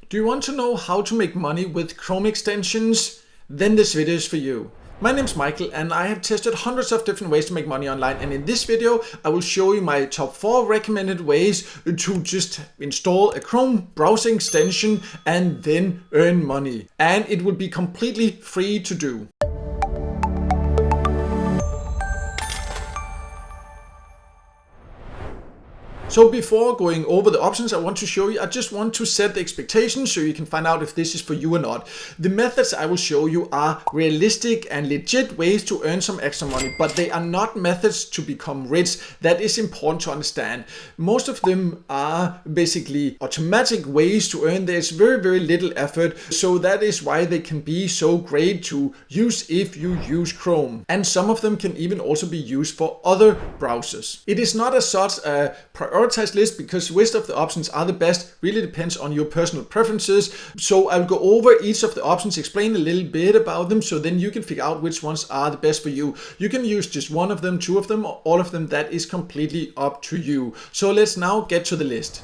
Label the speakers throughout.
Speaker 1: Do you want to know how to make money with Chrome extensions? Then this video is for you. My name is Michael and I have tested hundreds of different ways to make money online, and in this video I will show you my top 4 recommended ways to just install a Chrome browser extension and then earn money. And it will be completely free to do. So before going over the options I want to show you, I just want to set the expectations so you can find out if this is for you or not. The methods I will show you are realistic and legit ways to earn some extra money, but they are not methods to become rich. That is important to understand. Most of them are basically automatic ways to earn. There's very little effort, so that is why they can be so great to use if you use Chrome. And some of them can even also be used for other browsers. It is not as such a prioritized list because which of the options are the best really depends on your personal preferences. So I'll go over each of the options, explain a little bit about them, so then you can figure out which ones are the best for you. You can use just one of them, two of them, or all of them. That is completely up to you. So let's now get to the list.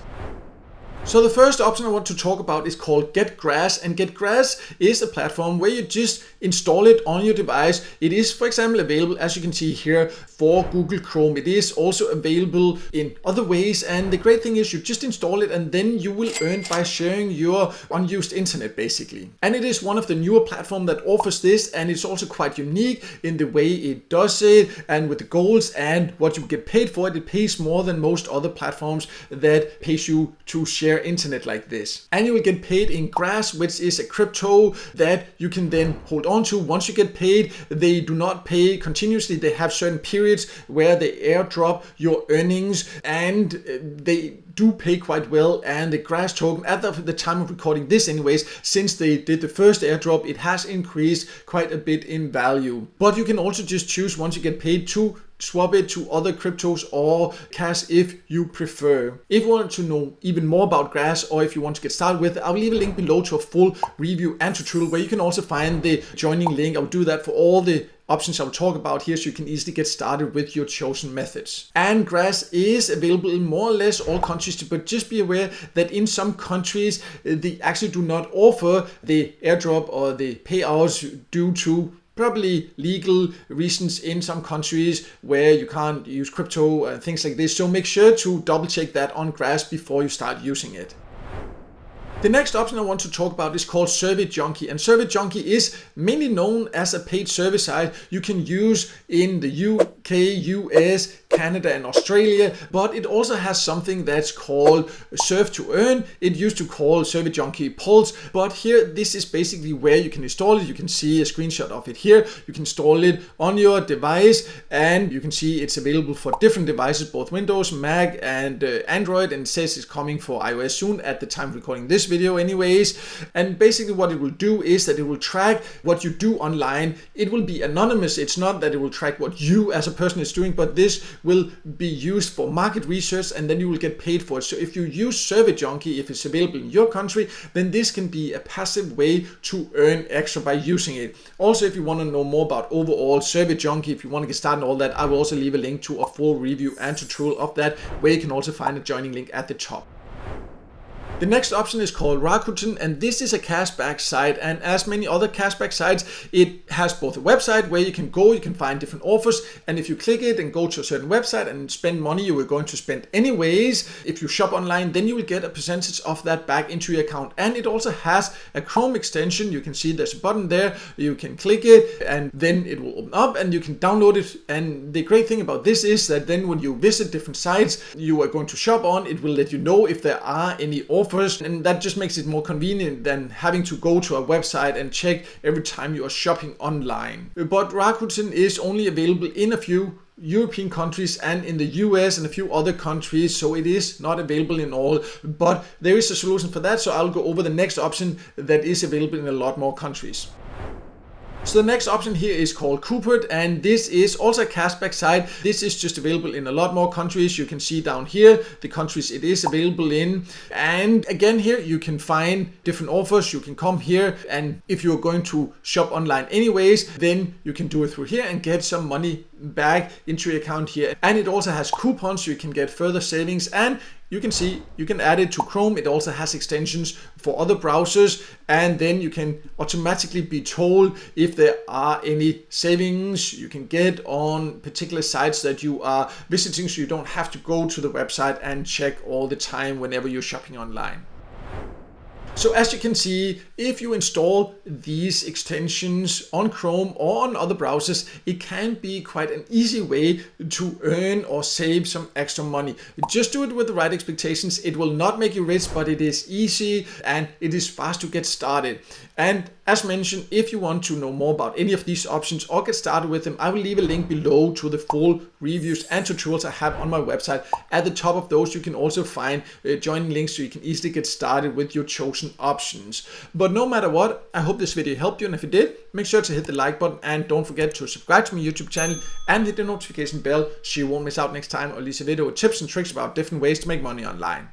Speaker 1: So the first option I want to talk about is called GetGrass, and GetGrass is a platform where you just install it on your device. It is, for example, available, as you can see here, for Google Chrome. It is also available in other ways, and the great thing is you just install it and then you will earn by sharing your unused internet basically. And it is one of the newer platforms that offers this, and it's also quite unique in the way it does it and with the goals and what you get paid for it. It pays more than most other platforms that pays you to share internet like this. And you will get paid in Grass, which is a crypto that you can then hold on to. Once you get paid, they do not pay continuously. They have certain periods where they airdrop your earnings, and they do pay quite well. And the Grass token, at the time of recording this anyways, since they did the first airdrop, it has increased quite a bit in value. But you can also just choose, once you get paid, to swap it to other cryptos or cash if you prefer. If you want to know even more about Grass, or if you want to get started with it, I'll leave a link below to a full review and tutorial where you can also find the joining link. I'll do that for all the options I'll talk about here, so you can easily get started with your chosen methods. And Grass is available in more or less all countries, but just be aware that in some countries they actually do not offer the airdrop or the payouts due to probably legal reasons in some countries where you can't use crypto and things like this. So make sure to double check that on Grass before you start using it. The next option I want to talk about is called Survey Junkie, and Survey Junkie is mainly known as a paid survey site you can use in the UK, US, Canada and Australia, but it also has something that's called Surf to Earn. It used to call Survey Junkie Pulse, but here this is basically where you can install it. You can see a screenshot of it here. You can install it on your device, and you can see it's available for different devices, both Windows, Mac and Android, and it says it's coming for iOS soon at the time of recording this video anyways. And basically what it will do is that it will track what you do online. It will be anonymous. It's not that it will track what you as a person is doing, but this will be used for market research, and then you will get paid for it. So if you use Survey Junkie, if it's available in your country, then this can be a passive way to earn extra by using it. Also, if you want to know more about overall Survey Junkie, if you want to get started on all that, I will also leave a link to a full review and tutorial of that, where you can also find a joining link at the top. The next option is called Rakuten, and this is a cashback site, and as many other cashback sites, it has both a website where you can go, you can find different offers, and if you click it and go to a certain website and spend money you were going to spend anyways, if you shop online, then you will get a percentage of that back into your account. And it also has a Chrome extension. You can see there's a button there, you can click it and then it will open up and you can download it. And the great thing about this is that then when you visit different sites you are going to shop on, it will let you know if there are any offers, and that just makes it more convenient than having to go to a website and check every time you are shopping online. But Rakuten is only available in a few European countries and in the US and a few other countries, so it is not available in all, but there is a solution for that. So I'll go over the next option that is available in a lot more countries. So the next option here is called Coopert, and this is also a cashback site. This is just available in a lot more countries. You can see down here the countries it is available in, and again here you can find different offers. You can come here, and if you're going to shop online anyways, then you can do it through here and get some money back into your account here. And it also has coupons, so you can get further savings, and you can see you can add it to Chrome. It also has extensions for other browsers, and then you can automatically be told if there are any savings you can get on particular sites that you are visiting, so you don't have to go to the website and check all the time whenever you're shopping online. So as you can see, if you install these extensions on Chrome or on other browsers, it can be quite an easy way to earn or save some extra money. Just do it with the right expectations. It will not make you rich, but it is easy and it is fast to get started. And as mentioned, if you want to know more about any of these options or get started with them, I will leave a link below to the full reviews and tutorials I have on my website. At the top of those, you can also find joining links so you can easily get started with your chosen options. But no matter what, I hope this video helped you, and if it did, make sure to hit the like button and don't forget to subscribe to my YouTube channel and hit the notification bell so you won't miss out next time I release a video with tips and tricks about different ways to make money online.